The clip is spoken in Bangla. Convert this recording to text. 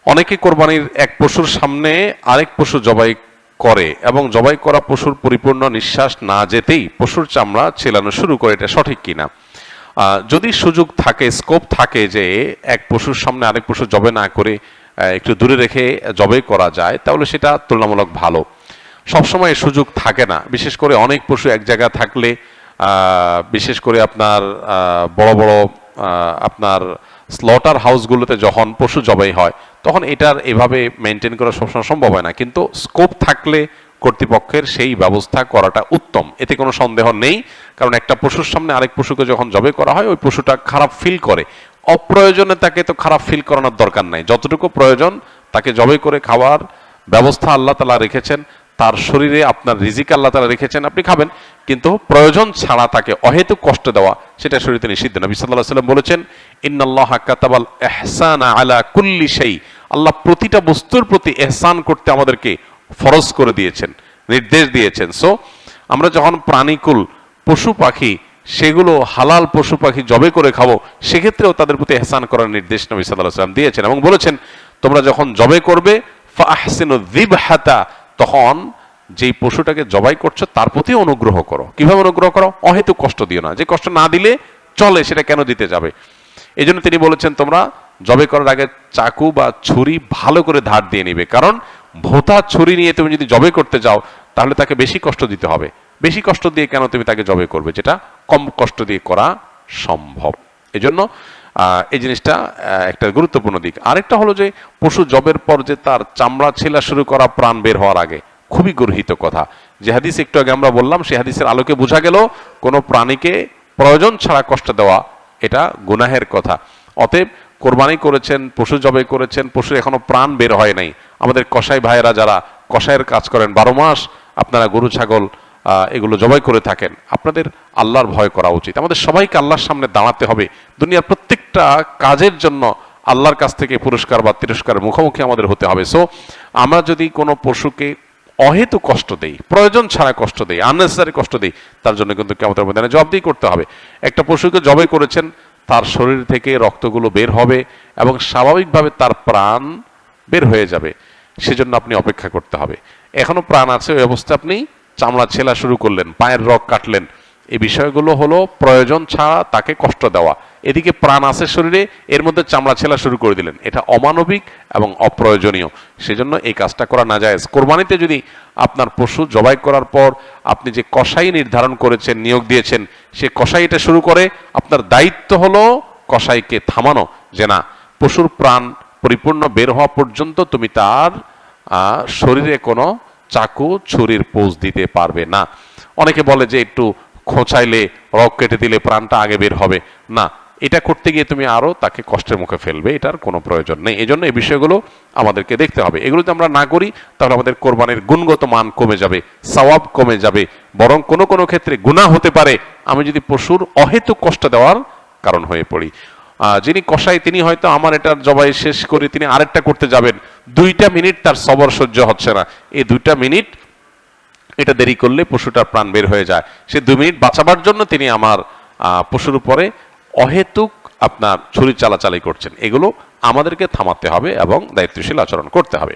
অনেকে কোরবানির এক পশুর সামনে আরেক পশু জবাই করে এবং জবাই করা পশুর পরিপূর্ণ নিঃশ্বাস না যেতেই পশুর চামড়া ছেলানো শুরু করে, এটা সঠিক কিনা? যদি সুযোগ থাকে, স্কোপ থাকে যে এক পশুর সামনে আরেক পশু জবাই না করে একটু দূরে রেখে জবাই করা যায়, তাহলে সেটা তুলনামূলক ভালো। সবসময় সুযোগ থাকে না, বিশেষ করে অনেক পশু এক জায়গায় থাকলে, বিশেষ করে আপনার বড় বড় আপনার স্লটার হাউসগুলোতে যখন পশু জবাই হয় তখন এটার এভাবে মেনটেন করা সবসময় সম্ভব হয় না, কিন্তু স্কোপ থাকলে কর্তৃপক্ষের সেই ব্যবস্থা করাটা উত্তম, এতে কোনো সন্দেহ নেই। কারণ একটা পশুর সামনে আরেক পশুকে যখন জবাই করা হয় ওই পশুটা খারাপ ফিল করে, অপ্রয়োজনে তাকে তো খারাপ ফিল করানোর দরকার নাই। যতটুকু প্রয়োজন তাকে জবাই করে খাওয়ার ব্যবস্থা আল্লাহ তাআলা রেখেছেন, তার শরীরে আপনার রিজিক আল্লাহ তাআলা রেখেছেন, আপনি খাবেন, কিন্তু প্রয়োজন ছাড়া তাকে অহেতুক কষ্ট দেওয়া সেটা শরীয়তে নিষিদ্ধ। নবী সাল্লাল্লাহু আলাইহি ওয়াসাল্লাম বলেছেন, ইন্নাল্লাহা কাতাবাল ইহসানা আলা কুল্লি শাই, আল্লাহ প্রতিটা বস্তুর প্রতি ইহসান করতে আমাদেরকে ফরজ করে দিয়েছেন, নির্দেশ দিয়েছেন। সো আমরা যখন প্রাণীকুল পশু পাখি, সেগুলো হালাল পশু পাখি জবে করে খাবো, সেক্ষেত্রেও তাদের প্রতি ইহসান করার নির্দেশ নবী সাল্লাল্লাহু আলাইহি ওয়াসাল্লাম দিয়েছেন এবং বলেছেন, তোমরা যখন জবে করবে ফাহসিনু যিবহাতা, তখন যেই পশুটাকে জবাই করছো তার প্রতি অনুগ্রহ করো। কিভাবে অনুগ্রহ করো? অহেতুক কষ্ট দিও না, যে কষ্ট না দিলে চলে সেটা কেন দিতে যাবে। এই জন্য তিনি বলেছেন, তোমরা জবাই করার আগে চাকু বা ছুরি ভালো করে ধার দিয়ে নিবে, কারণ ভোঁতা ছুরি নিয়ে তুমি যদি জবাই করতে যাও তাহলে তাকে বেশি কষ্ট দিতে হবে। বেশি কষ্ট দিয়ে কেন তুমি তাকে জবাই করবে, যেটা কম কষ্ট দিয়ে করা সম্ভব। এজন্য এই জিনিসটা একটা গুরুত্বপূর্ণ দিক। আরেকটা হলো যে পশু জবের পর যে তার চামড়া ছেলা শুরু করা প্রাণ বের হওয়ার আগে, খুবই গর্হিত কথা। যে হাদিস একটু আগে আমরা বললাম, সেই হাদিসের আলোকে বোঝা গেল কোনো প্রাণীকে প্রয়োজন ছাড়া কষ্ট দেওয়া এটা গুনাহের কথা। অতএব কোরবানি করেছেন, পশু জবাই করেছেন, পশুর এখনো প্রাণ বের হয় নাই, আমাদের কসাই ভাইয়েরা যারা কসাইয়ের কাজ করেন 12 মাস আপনারা গরু ছাগল এগুলো জবাই করে থাকেন, আপনাদের আল্লাহর ভয় করা উচিত। আমাদের সবাইকে আল্লাহর সামনে দাঁড়াতে হবে, দুনিয়ার প্রত্যেকটা কাজের জন্য আল্লাহর কাছ থেকে পুরস্কার বা তিরস্কারের মুখোমুখি আমাদের হতে হবে। সো আমরা যদি কোনো পশুকে অহেতুক কষ্ট দেই, প্রয়োজন ছাড়া কষ্ট দেই, আননেসেসারি কষ্ট দেই, তার জন্য কিন্তু কিয়ামতের ময়দানে জবাবদিহি করতে হবে। একটা পশুকে জবাই করেছেন, তার শরীর থেকে রক্তগুলো বের হবে এবং স্বাভাবিকভাবে তার প্রাণ বের হয়ে যাবে, সেজন্য আপনি অপেক্ষা করতে হবে। এখনো প্রাণ আছে, ওই অবস্থা আপনি চামড়া ছেলা শুরু করলেন, পায়ের রগ কাটলেন, এই বিষয়গুলো হলো প্রয়োজন ছাড়া তাকে কষ্ট দেওয়া। এদিকে প্রাণ আছে শরীরে, এর মধ্যে চামড়া ছেলা শুরু করে দিলেন, এটা অমানবিক এবং অপ্রয়োজনীয়, সেজন্য এই কাজটা করা নাজায়েজ। কোরবানিতে যদি আপনার পশু জবাই করার পর আপনি যে কসাই নির্ধারণ করেছেন, নিয়োগ দিয়েছেন, সে কসাই এটা শুরু করে, আপনার দায়িত্ব হলো কসাইকে থামানো, যে না, পশুর প্রাণ পরিপূর্ণ বের হওয়া পর্যন্ত তুমি তার শরীরে কোনো চাকু ছুরির পোজ দিতে পারবে না। অনেকে বলে যে একটু খোঁচাইলে, রগ কেটে দিলে প্রাণটা আগে বের হবে, না, এটা করতে গিয়ে তুমি আরো তাকে কষ্টের মুখে ফেলবে, এটার কোনো প্রয়োজন নেই। এই জন্য এই বিষয়গুলো আমাদেরকে দেখতে হবে। এগুলো যদি আমরা না করি তাহলে আমাদের কোরবানির গুণগত মান কমে যাবে, সওয়াব কমে যাবে, বরং কোনো কোনো ক্ষেত্রে গুনাহ হতে পারে আমি যদি পশুর অহেতুক কষ্ট দেওয়ার কারণ হয়ে পড়ি। যিনি কসাই তিনি হয়তো আমার এটার জবাই শেষ করে তিনি আরেকটা করতে যাবেন, 2টা মিনিট তার সবর সহ্য হচ্ছে না, এই 2টা মিনিট এটা দেরি করলে পশুটার প্রাণ বের হয়ে যায়, সে 2 মিনিট বাঁচাবার জন্য তিনি আমার পশুর উপরে অহেতুক আপনার ছুরি চালাচালি করছেন। এগুলো আমাদেরকে থামাতে হবে এবং দায়িত্বশীল আচরণ করতে হবে।